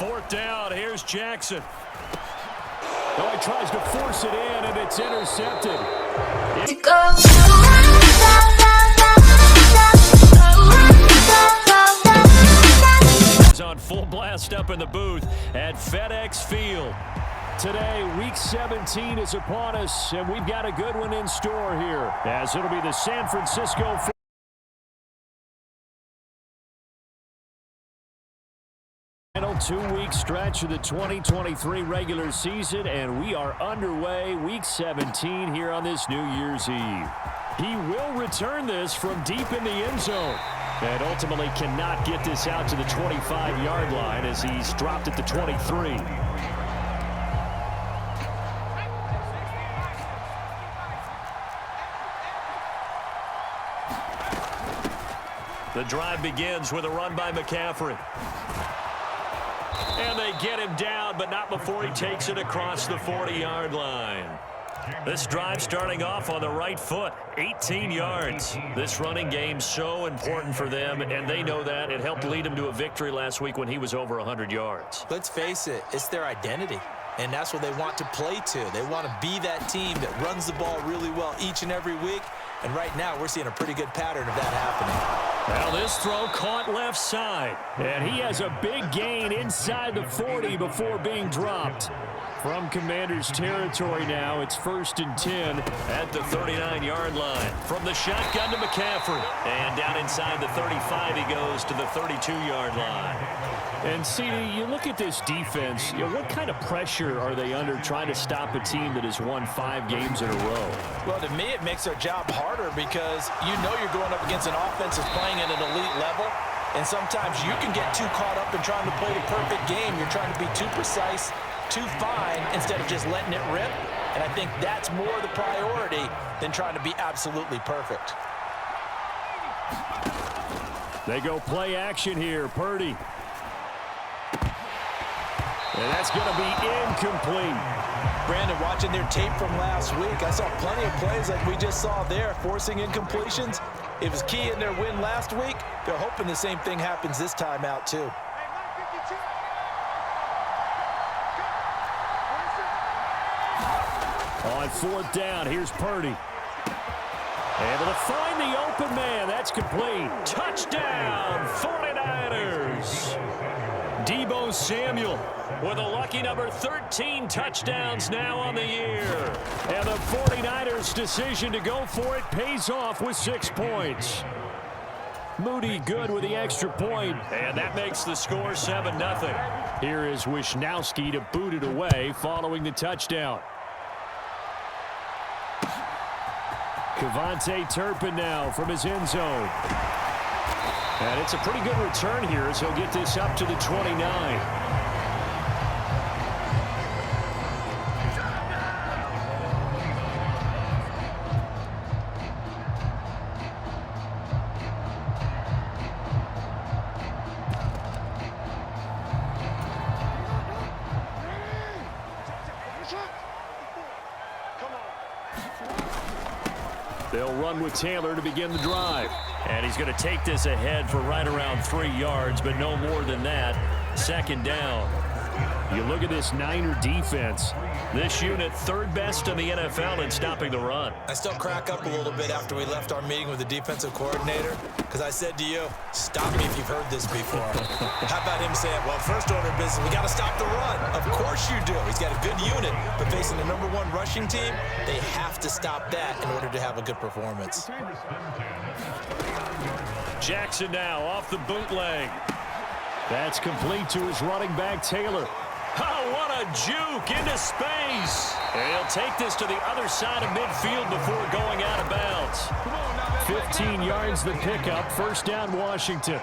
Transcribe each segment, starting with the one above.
4th down. Here's Jackson. Oh, he tries to force it in, and it's intercepted. He's on full blast up in the booth at FedEx Field. Today, Week 17 is upon us, and we've got a good one in store here, as it'll be the San Francisco 2-week stretch of the 2023 regular season, and we are underway Week 17 here on this New Year's Eve. He will return this from deep in the end zone and ultimately cannot get this out to the 25-yard line as he's dropped at the 23. The drive begins with a run by McCaffrey. And they get him down, but not before he takes it across the 40-yard line. This drive starting off on the right foot, 18 yards. This running game so important for them, and they know that. It helped lead them to a victory last week when he was over 100 yards. Let's face it, it's their identity, and that's what they want to play to. They want to be that team that runs the ball really well each and every week, and right now we're seeing a pretty good pattern of that happening. Well, this throw caught left side, and he has a big gain inside the 40 before being dropped. From Commanders territory now, it's 1st and 10 at the 39-yard line. From the shotgun to McCaffrey, and down inside the 35 he goes to the 32-yard line. And CD, you look at this defense, what kind of pressure are they under trying to stop a team that has won 5 games in a row? Well, to me, it makes their job harder because you know you're going up against an offense that's playing at an elite level, and sometimes you can get too caught up in trying to play the perfect game. You're trying to be too precise, too fine, instead of just letting it rip, and I think that's more the priority than trying to be absolutely perfect. They go play action here, Purdy. And that's going to be incomplete. Brandon, watching their tape from last week, I saw plenty of plays like we just saw there, forcing incompletions. It was key in their win last week. They're hoping the same thing happens this time out, too. On 4th down, here's Purdy. Able to find the open man. That's complete. Touchdown, 49ers. Deebo Samuel with a lucky number 13 touchdowns now on the year. And the 49ers' decision to go for it pays off with 6 points. Moody good with the extra point, and that makes the score 7-0. Here is Wisnowski to boot it away following the touchdown. Kevontae Turpin now from his end zone. And it's a pretty good return here as he'll get this up to the 29. They'll run with Taylor to begin the drive. And he's going to take this ahead for right around 3 yards, but no more than that. 2nd down. You look at this Niner defense. This unit, 3rd best in the NFL in stopping the run. I still crack up a little bit after we left our meeting with the defensive coordinator because I said to you, stop me if you've heard this before. How about him saying, well, first order of business, we got to stop the run. Of course you do. He's got a good unit, but facing the #1 rushing team, they have to stop that in order to have a good performance. Jackson now off the bootleg. That's complete to his running back, Taylor. Oh, what a juke into space. And he'll take this to the other side of midfield before going out of bounds. 15 yards the pickup. 1st down, Washington.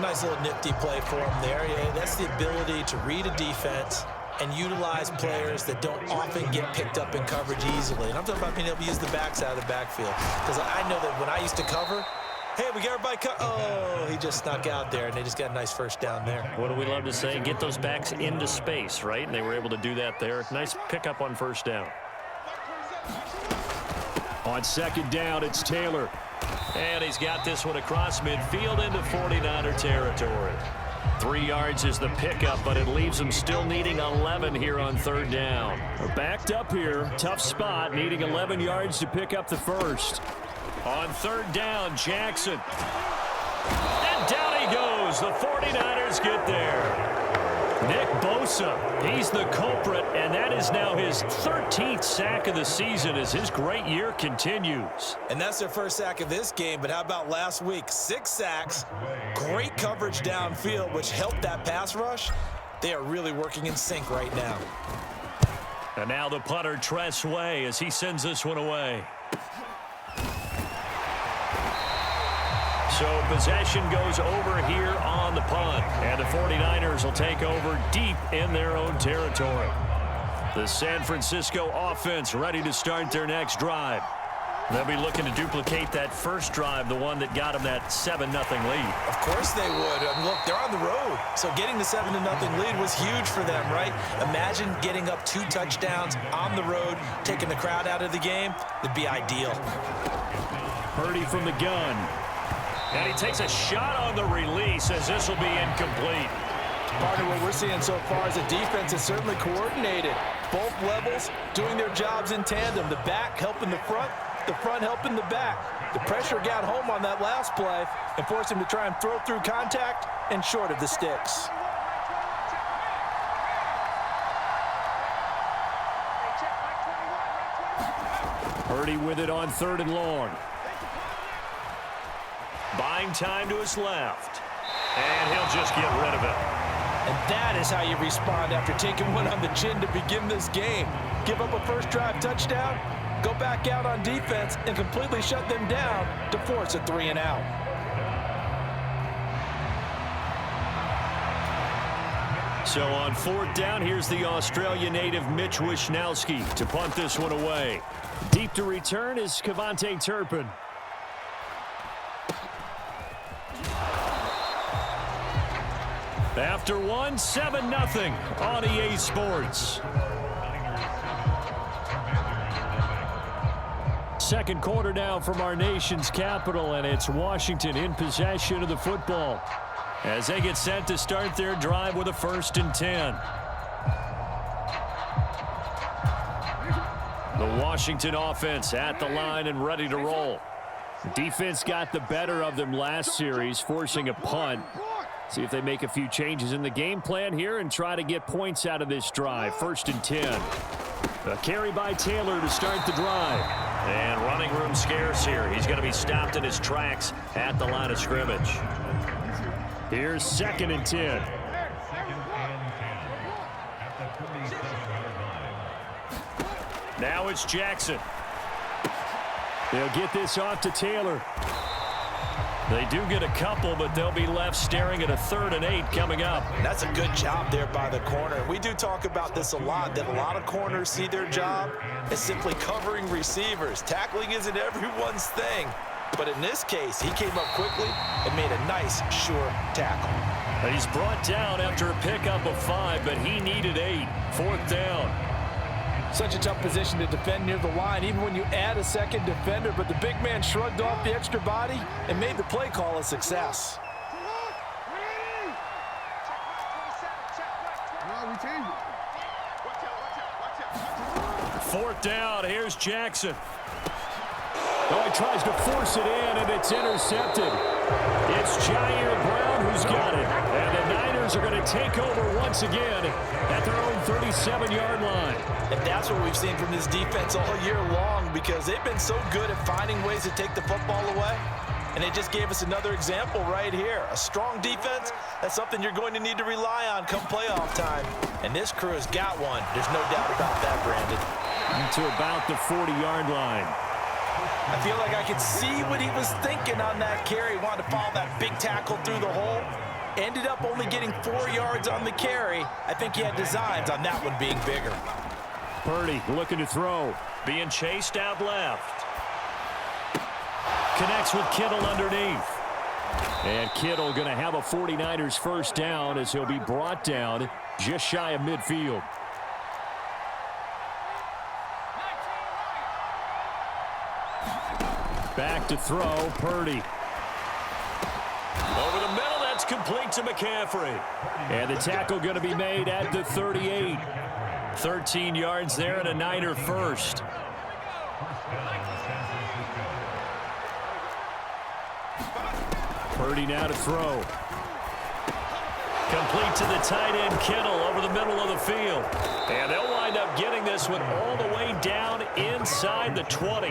Nice little nifty play for him there. Yeah, that's the ability to read a defense and utilize players that don't often get picked up in coverage easily. And I'm talking about being able to use the backside of the backfield. Because I know that when I used to cover, hey, we got everybody cut. Oh, he just snuck out there, and they just got a nice 1st down there. What do we love to say? Get those backs into space, right? And they were able to do that there. Nice pickup on 1st down. On 2nd down, it's Taylor. And he's got this one across midfield into 49er territory. 3 yards is the pickup, but it leaves them still needing 11 here on third down. We're backed up here. Tough spot, needing 11 yards to pick up the first. On third down, Jackson. And down he goes. The 49ers get there. Nick Bosa, he's the culprit, and that is now his 13th sack of the season as his great year continues. And that's their first sack of this game, but how about last week? 6 sacks, great coverage downfield, which helped that pass rush. They are really working in sync right now. And now the punter, Tress Way, as he sends this one away. So possession goes over here on the punt, and the 49ers will take over deep in their own territory. The San Francisco offense ready to start their next drive. They'll be looking to duplicate that first drive, the one that got them that 7-0 lead. Of course they would. Look, they're on the road, so getting the 7-0 lead was huge for them, right? Imagine getting up 2 touchdowns on the road, taking the crowd out of the game. It'd be ideal. Purdy from the gun. And he takes a shot on the release as this will be incomplete. Partner, what we're seeing so far is the defense is certainly coordinated. Both levels doing their jobs in tandem. The back helping the front helping the back. The pressure got home on that last play and forced him to try and throw through contact and short of the sticks. Purdy with it on 3rd and long. Buying time to his left. And he'll just get rid of it. And that is how you respond after taking one on the chin to begin this game. Give up a first drive touchdown, go back out on defense, and completely shut them down to force a 3-and-out. So on 4th down, here's the Australia native Mitch Wishnowsky to punt this one away. Deep to return is Kevontae Turpin. After 7-0 on EA Sports. Second quarter now from our nation's capital, and it's Washington in possession of the football as they get set to start their drive with a 1st and 10. The Washington offense at the line and ready to roll. Defense got the better of them last series, forcing a punt. See if they make a few changes in the game plan here and try to get points out of this drive. 1st and 10. A carry by Taylor to start the drive. And running room scarce here. He's going to be stopped in his tracks at the line of scrimmage. Here's 2nd and 10. Now it's Jackson. They'll get this off to Taylor. They do get a couple, but they'll be left staring at a 3rd and 8 coming up. That's a good job there by the corner. We do talk about this a lot, that a lot of corners see their job as simply covering receivers. Tackling isn't everyone's thing. But in this case, he came up quickly and made a nice, sure tackle. And he's brought down after a pickup of 5, but he needed 8. 4th down. Such a tough position to defend near the line, even when you add a second defender, but the big man shrugged off the extra body and made the play call a success. 4th down, here's Jackson. Oh, he tries to force it in, and it's intercepted. It's Jair Brown who's got it. And the Niners are going to take over once again at their own 37-yard line. And that's what we've seen from this defense all year long, because they've been so good at finding ways to take the football away. And they just gave us another example right here. A strong defense, that's something you're going to need to rely on come playoff time. And this crew has got one. There's no doubt about that, Brandon. To about the 40-yard line. I feel like I could see what he was thinking on that carry. Wanted to follow that big tackle through the hole. Ended up only getting 4 yards on the carry. I think he had designs on that one being bigger. Purdy looking to throw. Being chased out left. Connects with Kittle underneath. And Kittle going to have a 49ers first down as he'll be brought down just shy of midfield. Back to throw, Purdy. Over the middle, that's complete to McCaffrey. And the tackle going to be made at the 38. 13 yards there and a Niner first. Purdy now to throw. Complete to the tight end, Kittle, over the middle of the field. And they'll wind up getting this one all the way down inside the 20.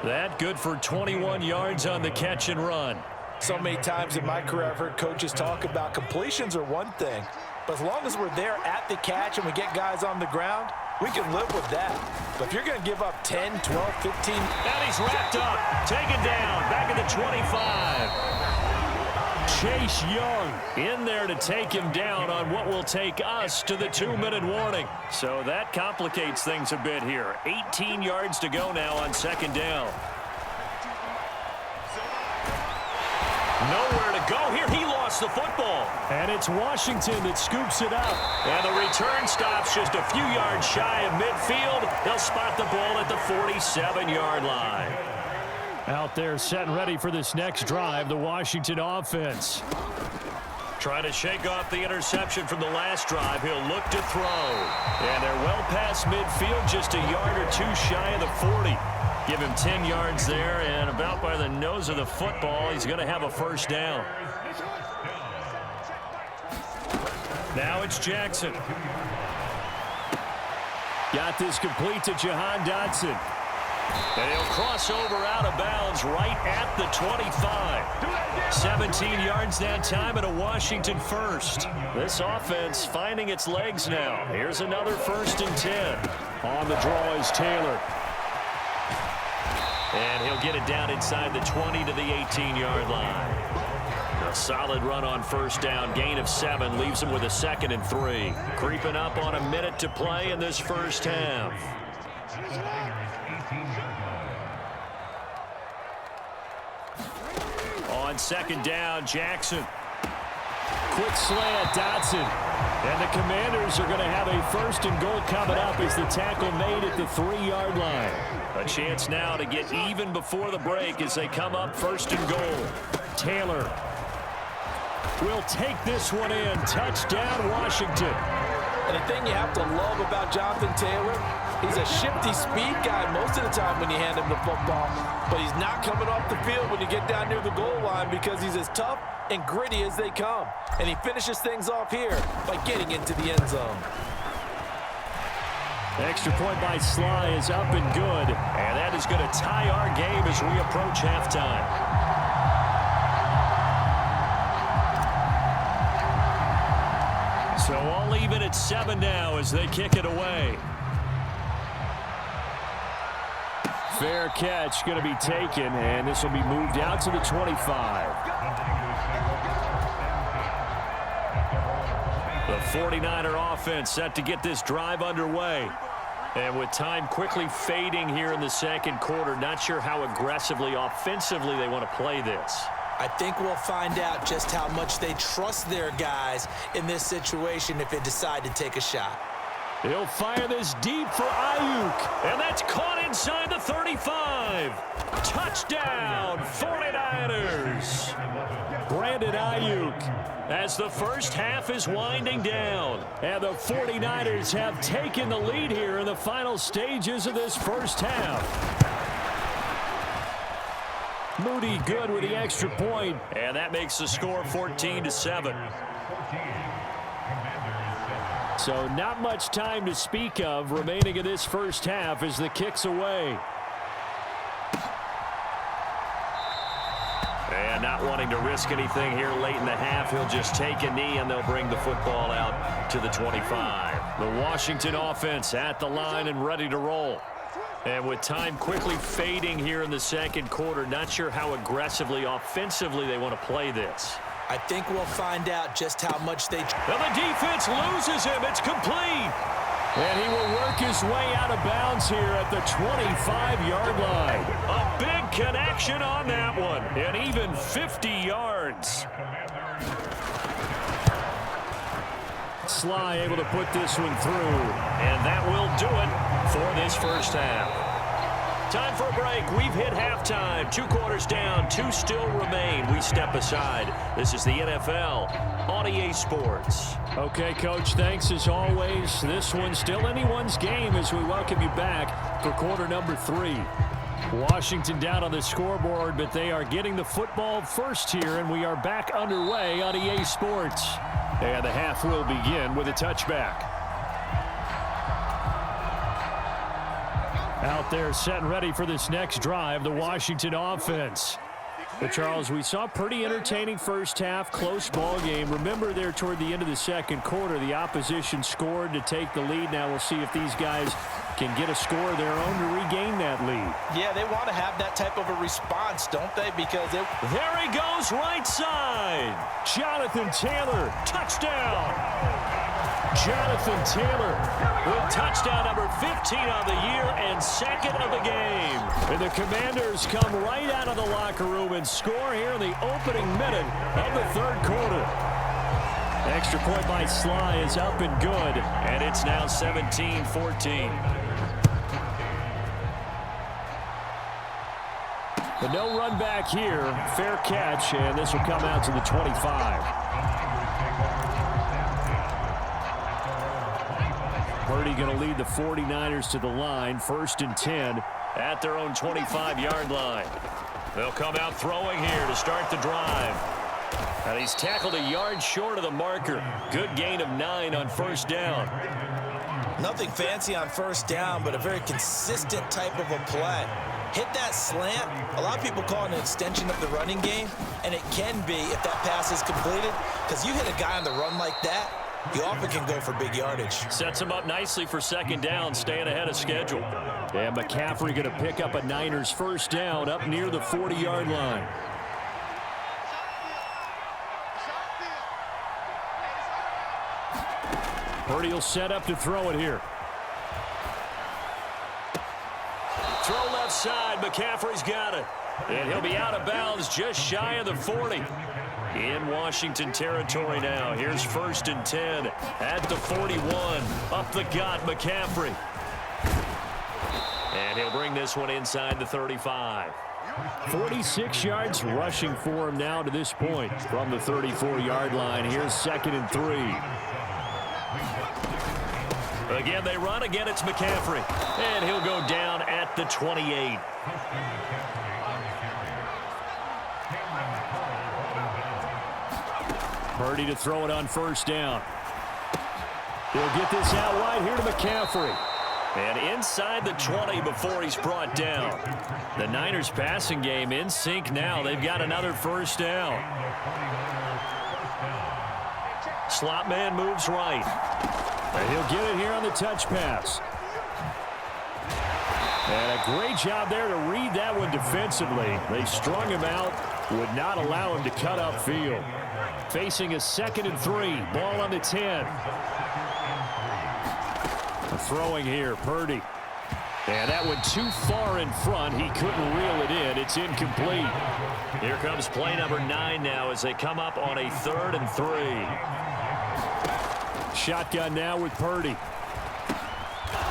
That good for 21 yards on the catch and run. So many times in my career, I've heard coaches talk about completions are one thing, but as long as we're there at the catch and we get guys on the ground, we can live with that. But if you're going to give up 10, 12, 15... And he's wrapped up, taken down, back at the 25. Chase Young in there to take him down on what will take us to the 2-minute warning. So that complicates things a bit here. 18 yards to go now on second down. Nowhere to go here. He lost the football. And it's Washington that scoops it up. And the return stops just a few yards shy of midfield. They'll spot the ball at the 47-yard line. Out there set and ready for this next drive, the Washington offense. Trying to shake off the interception from the last drive. He'll look to throw. And they're well past midfield, just a yard or two shy of the 40. Give him 10 yards there, and about by the nose of the football, he's going to have a first down. Now it's Jackson. Got this complete to Jahan Dotson. And he'll cross over out of bounds right at the 25. 17 yards that time and a Washington first. This offense finding its legs now. Here's another 1st and 10. On the draw is Taylor. And he'll get it down inside the 20 to the 18-yard line. A solid run on first down. Gain of 7 leaves him with a 2nd and 3. Creeping up on a minute to play in this first half. On second down, Jackson. Quick slant, Dotson. And the Commanders are going to have a 1st and goal coming up as the tackle made at the 3-yard line. A chance now to get even before the break as they come up 1st and goal. Taylor will take this one in. Touchdown, Washington. And the thing you have to love about Jonathan Taylor, he's a shifty speed guy most of the time when you hand him the football. But he's not coming off the field when you get down near the goal line because he's as tough and gritty as they come. And he finishes things off here by getting into the end zone. Extra point by Sly is up and good. And that is going to tie our game as we approach halftime. So all even at 7 now as they kick it away. Fair catch going to be taken, and this will be moved out to the 25. The 49er offense set to get this drive underway. And with time quickly fading here in the second quarter, not sure how aggressively, offensively they want to play this. I think we'll find out just how much they trust their guys in this situation if they decide to take a shot. He'll fire this deep for Ayuk, and that's caught inside the 35. Touchdown, 49ers. Brandon Ayuk as the first half is winding down. And the 49ers have taken the lead here in the final stages of this first half. Moody good with the extra point, and that makes the score 14-7. So not much time to speak of remaining in this first half as the kick's away. And not wanting to risk anything here late in the half, he'll just take a knee and they'll bring the football out to the 25. The Washington offense at the line and ready to roll. And with time quickly fading here in the second quarter, not sure how aggressively, offensively they want to play this. I think we'll find out just how much they... Well, the defense loses him. It's complete. And he will work his way out of bounds here at the 25-yard line. A big connection on that one. And even 50 yards. Sly able to put this one through. And that will do it for this first half. Time for a break. We've hit halftime. 2 quarters down. 2 still remain. We step aside. This is the NFL on EA Sports. Okay, Coach, thanks as always. This one's still anyone's game as we welcome you back for quarter number 3. Washington down on the scoreboard, but they are getting the football first here, and we are back underway on EA Sports. And the half will begin with a touchback. Out there set and ready for this next drive, the Washington offense. But Charles, we saw a pretty entertaining first half, close ball game. Remember there toward the end of the second quarter, the opposition scored to take the lead. Now we'll see if these guys can get a score of their own to regain that lead. Yeah, they want to have that type of a response, don't they? Because there he goes, right side. Jonathan Taylor, touchdown. Jonathan Taylor with touchdown number 15 on the year and second of the game. And the Commanders come right out of the locker room and score here in the opening minute of the third quarter. Extra point by Sly is up and good, and it's now 17-14. But no run back here. Fair catch, and this will come out to the 25. Purdy going to lead the 49ers to the line. 1st and 10 at their own 25-yard line. They'll come out throwing here to start the drive. And he's tackled a yard short of the marker. Good gain of 9 on first down. nothing fancy on first down, but a very consistent type of a play. Hit that slant. A lot of people call it an extension of the running game, and it can be if that pass is completed, because you hit a guy on the run like that, you often can go for big yardage. Sets him up nicely for second down, staying ahead of schedule. And McCaffrey going to pick up a Niners first down up near the 40-yard line. Purdy will set up to throw it here. Throw left side. McCaffrey's got it. And he'll be out of bounds just shy of the 40. In Washington territory now. Here's 1st and 10 at the 41. Up the gut, McCaffrey. And he'll bring this one inside the 35. 46 yards rushing for him now to this point from the 34-yard line. Here's 2nd and 3. Again, they run. Again, it's McCaffrey. And he'll go down at the 28. Purdy to throw it on first down. He'll get this out wide here to McCaffrey. And inside the 20 before he's brought down. The Niners passing game in sync now. They've got another first down. Slot man moves right. And he'll get it here on the touch pass. And a great job there to read that one defensively. They strung him out, would not allow him to cut upfield. Facing a 2nd and 3. Ball on the 10. Throwing here, Purdy. And that one too far in front. He couldn't reel it in. It's incomplete. Here comes play number 9 now as they come up on a 3rd and 3. Shotgun now with Purdy.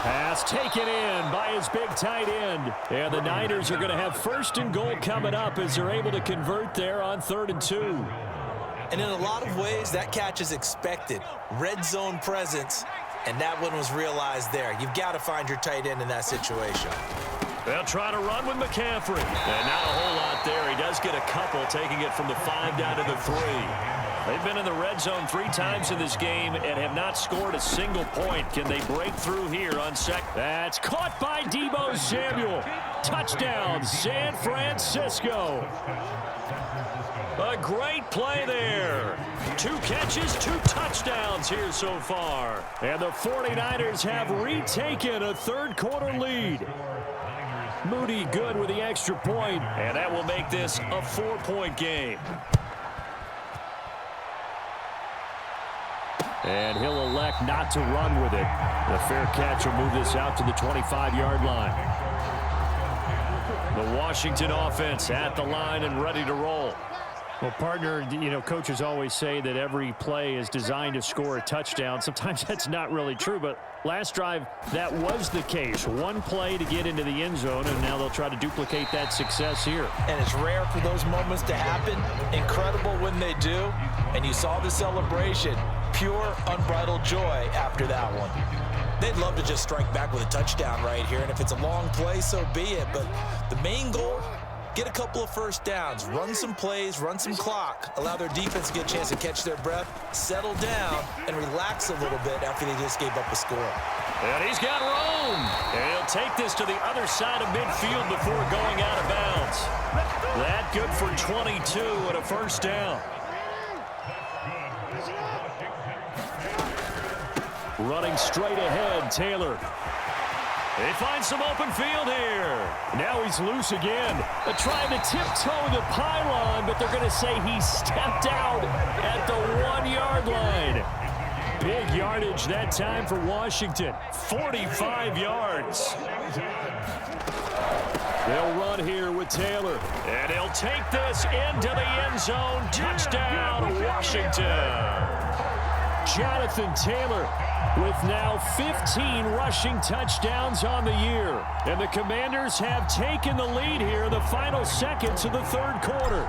Pass taken in by his big tight end. And the Niners are going to have 1st and goal coming up as they're able to convert there on 3rd and 2. And in a lot of ways, that catch is expected. Red zone presence, and that one was realized there. You've got to find your tight end in that situation. They'll try to run with McCaffrey. And not a whole lot there. He does get a couple, taking it from the 5 down to the 3. They've been in the red zone 3 times in this game and have not scored a single point. Can they break through here on second? That's caught by Deebo Samuel. Touchdown, San Francisco. A great play there. 2 catches, 2 touchdowns here so far. And the 49ers have retaken a third-quarter lead. Moody good with the extra point, and that will make this a 4-point game. And he'll elect not to run with it. The fair catch will move this out to the 25-yard line. The Washington offense at the line and ready to roll. Well, partner, you know, coaches always say that every play is designed to score a touchdown. Sometimes that's not really true, but last drive, that was the case. One play to get into the end zone, and now they'll try to duplicate that success here. And it's rare for those moments to happen. Incredible when they do. And you saw the celebration. Pure, unbridled joy after that one. They'd love to just strike back with a touchdown right here, and if it's a long play, so be it. But the main goal, get a couple of first downs, run some plays, run some clock, allow their defense to get a chance to catch their breath, settle down, and relax a little bit after they just gave up a score. And he's got room. And he'll take this to the other side of midfield before going out of bounds. That good for 22 and a first down. Running straight ahead, Taylor. They find some open field here. Now he's loose again. They're trying to tiptoe the pylon, but they're going to say he stepped out at the 1-yard line. Big yardage that time for Washington. 45 yards. They'll run here with Taylor. And he'll take this into the end zone. Touchdown, Washington. Jonathan Taylor with now 15 rushing touchdowns on the year. And the Commanders have taken the lead here in the final seconds of the third quarter.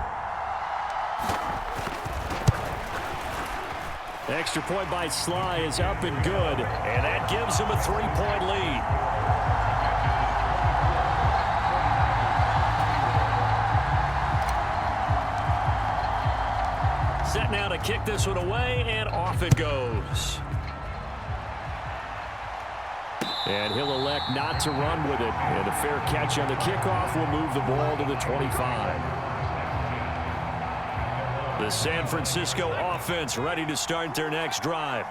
Extra point by Sly is up and good, and that gives him a 3-point lead. Set now to kick this one away, and off it goes. And he'll elect not to run with it. And a fair catch on the kickoff will move the ball to the 25. The San Francisco offense ready to start their next drive.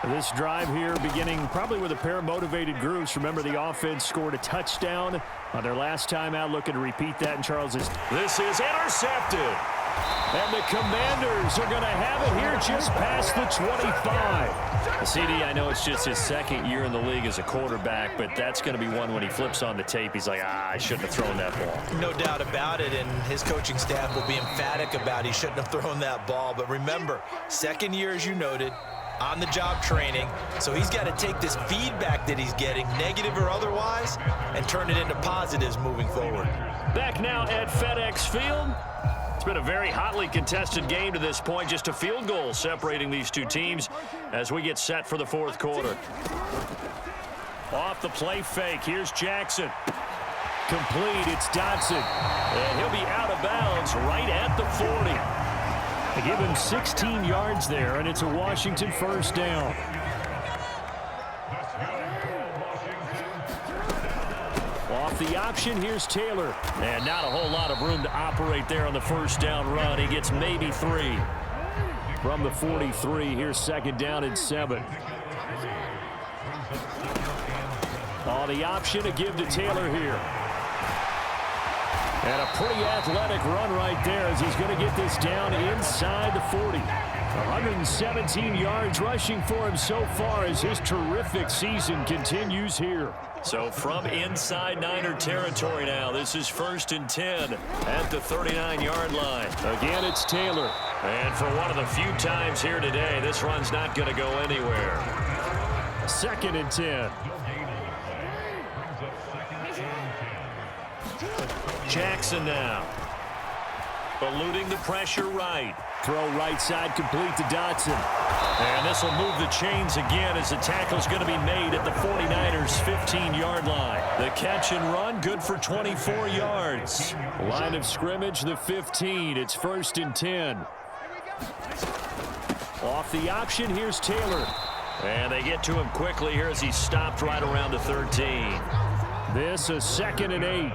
This drive here beginning probably with a pair of motivated groups. Remember, the offense scored a touchdown on their last time out. Looking to repeat that in Charles's. This is intercepted. And the Commanders are going to have it here just past the 25. CD, I know it's just his second year in the league as a quarterback, but that's going to be one when he flips on the tape. He's like, I shouldn't have thrown that ball. No doubt about it, and his coaching staff will be emphatic about he shouldn't have thrown that ball. But remember, second year, as you noted, on-the-job training, so he's got to take this feedback that he's getting, negative or otherwise, and turn it into positives moving forward. Back now at FedEx Field. It's been a very hotly contested game to this point. Just a field goal separating these two teams as we get set for the fourth quarter. Off the play fake. Here's Jackson. Complete. It's Dotson. And he'll be out of bounds right at the 40. They give him 16 yards there, and it's a Washington first down. Off the option, here's Taylor. And not a whole lot of room to operate there on the first down run. He gets maybe 3. From the 43, here's second down and 7. On the option, a give to Taylor here. And a pretty athletic run right there as he's going to get this down inside the 40. 117 yards rushing for him so far as his terrific season continues here. So from inside Niner territory now, this is 1st and 10 at the 39-yard line. Again, it's Taylor. And for one of the few times here today, this run's not going to go anywhere. 2nd and 10. Jackson now. Eluding the pressure right. Throw right side complete to Dotson. And this will move the chains again as the tackle's going to be made at the 49ers' 15-yard line. The catch and run, good for 24 yards. Line of scrimmage, the 15. It's 1st and 10. Off the option, here's Taylor. And they get to him quickly here as he stopped right around the 13. This is 2nd and 8.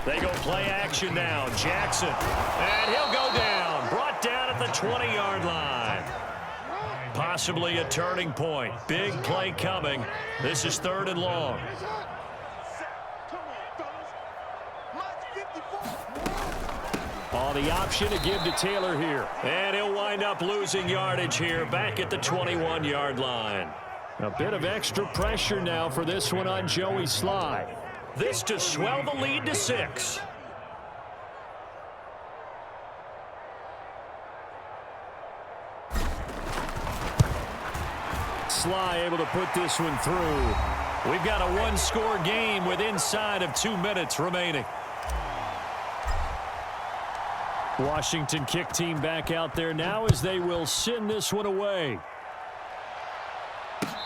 They go play action now. Jackson. And he'll go down. Brought down at the 20-yard line. Possibly a turning point. Big play coming. This is 3rd and long. On the option to give to Taylor here. And he'll wind up losing yardage here back at the 21-yard line. A bit of extra pressure now for this one on Joey Sly. This to swell the lead to 6. Sly able to put this one through. We've got a one-score game with inside of 2 minutes remaining. Washington kick team back out there now as they will send this one away.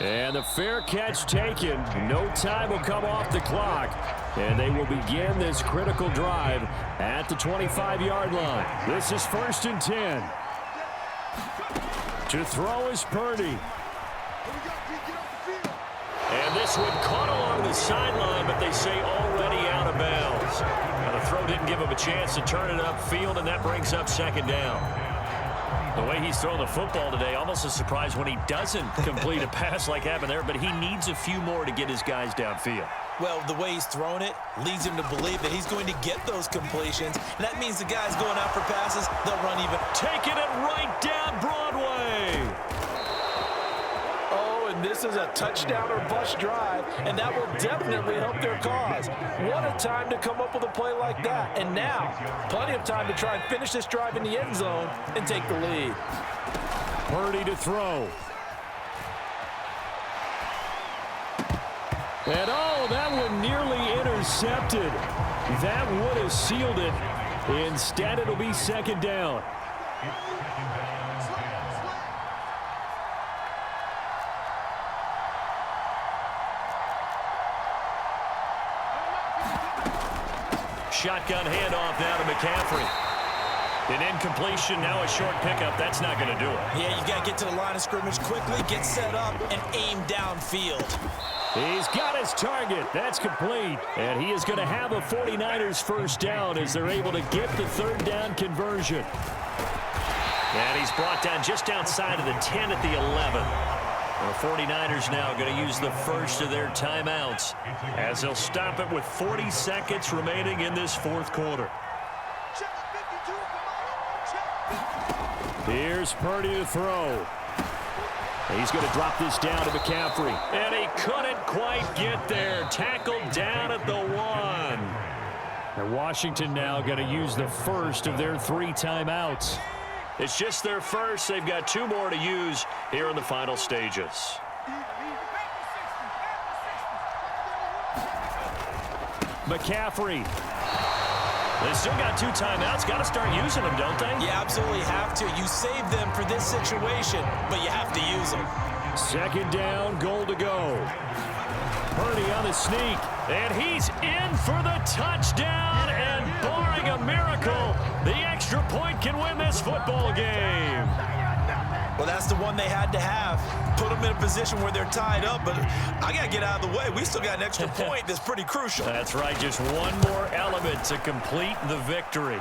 And the fair catch taken. No time will come off the clock. And they will begin this critical drive at the 25-yard line. This is 1st and 10. To throw is Purdy. And this one caught along the sideline, but they say already out of bounds. Now the throw didn't give him a chance to turn it upfield, and that brings up 2nd down. The way he's throwing the football today, almost a surprise when he doesn't complete a pass like happened there, but he needs a few more to get his guys downfield. Well, the way he's throwing it leads him to believe that he's going to get those completions, and that means the guys going out for passes, they'll run even. Taking it right down Broadway. This is a touchdown or bust drive, and that will definitely help their cause. What a time to come up with a play like that. And now, plenty of time to try and finish this drive in the end zone and take the lead. Purdy to throw. And oh, that one nearly intercepted. That would have sealed it. Instead, it'll be 2nd down. Shotgun handoff now to McCaffrey. An incompletion, now a short pickup. That's not going to do it. Yeah, you got to get to the line of scrimmage quickly, get set up, and aim downfield. He's got his target. That's complete. And he is going to have a 49ers first down as they're able to get the 3rd down conversion. And he's brought down just outside of the 10 at the 11. The 49ers now going to use the first of their timeouts as they'll stop it with 40 seconds remaining in this 4th quarter. Here's Purdy to throw. He's going to drop this down to McCaffrey. And he couldn't quite get there. Tackled down at the 1. And Washington now going to use the first of their 3 timeouts. It's just their first. They've got 2 more to use here in the final stages. McCaffrey. They still got 2 timeouts. Got to start using them, don't they? You absolutely have to. You save them for this situation, but you have to use them. 2nd down, goal to go. Purdy on the sneak, and he's in for the touchdown, and barring a miracle, the extra point can win this football game. Well, that's the one they had to have. Put them in a position where they're tied up, but I got to get out of the way. We still got an extra point that's pretty crucial. That's right, just one more element to complete the victory.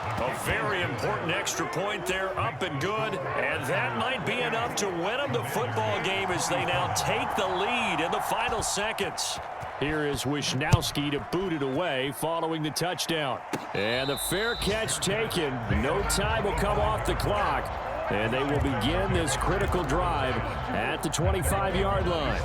A very important extra point there, up and good, and that might be enough to win them the football game as they now take the lead in the final seconds. Here is Wisnowski to boot it away following the touchdown. And the fair catch taken. No time will come off the clock, and they will begin this critical drive at the 25-yard line.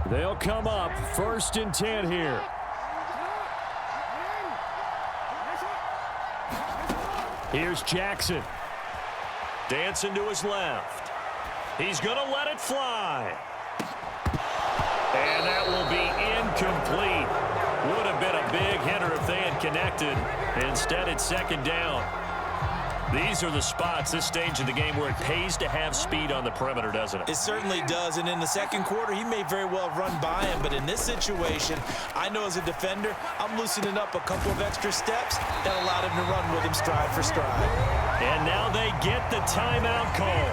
They'll come up 1st and 10 here. Here's Jackson. Dancing to his left. He's going to let it fly. And that will be incomplete. Would have been a big hitter if they had connected. Instead, it's 2nd down. These are the spots, this stage of the game, where it pays to have speed on the perimeter, doesn't it? It certainly does, and in the 2nd quarter, he may very well run by him, but in this situation, I know as a defender, I'm loosening up a couple of extra steps that allowed him to run with him stride for stride. And now they get the timeout call.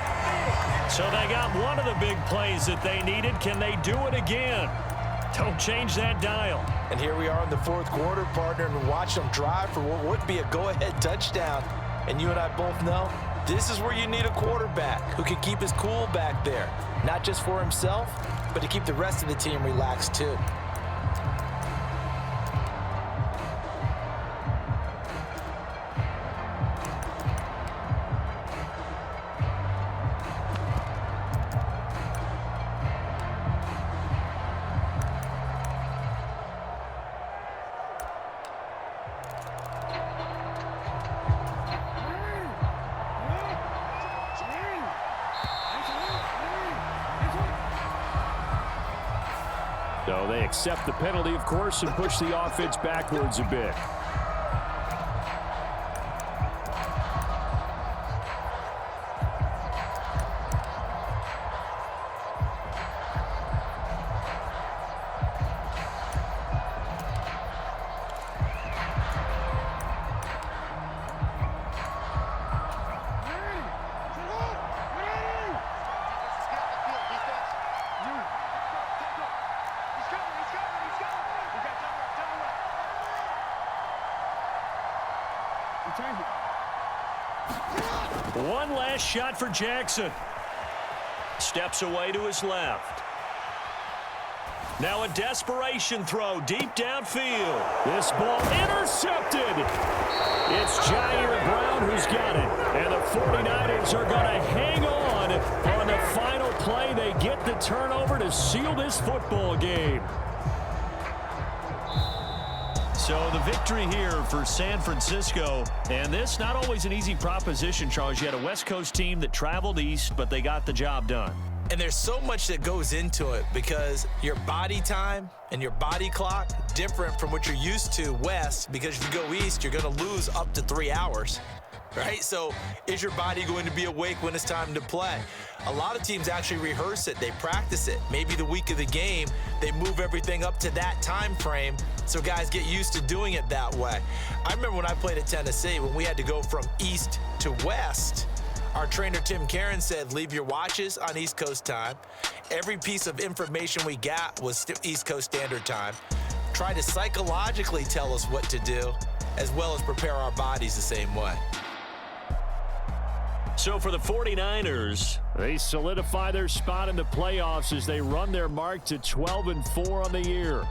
So they got one of the big plays that they needed. Can they do it again? Don't change that dial. And here we are in the 4th quarter, partner, and watch them drive for what would be a go-ahead touchdown. And you and I both know this is where you need a quarterback who can keep his cool back there, not just for himself, but to keep the rest of the team relaxed too. So they accept the penalty, of course, and push the offense backwards a bit. One last shot for Jackson. Steps away to his left. Now a desperation throw deep downfield. This ball intercepted. It's Jair Brown who's got it. And the 49ers are going to hang on the final play. They get the turnover to seal this football game. So the victory here for San Francisco, and this not always an easy proposition, Charles. You had a West Coast team that traveled east, but they got the job done. And there's so much that goes into it because your body time and your body clock different from what you're used to west, because if you go east, you're going to lose up to 3 hours. Right? So is your body going to be awake when it's time to play? A lot of teams actually rehearse it. They practice it. Maybe the week of the game, they move everything up to that time frame so guys get used to doing it that way. I remember when I played at Tennessee, when we had to go from east to west, our trainer Tim Karen said, leave your watches on East Coast time. Every piece of information we got was East Coast Standard Time. Try to psychologically tell us what to do, as well as prepare our bodies the same way. So for the 49ers, they solidify their spot in the playoffs as they run their mark to 12-4 on the year.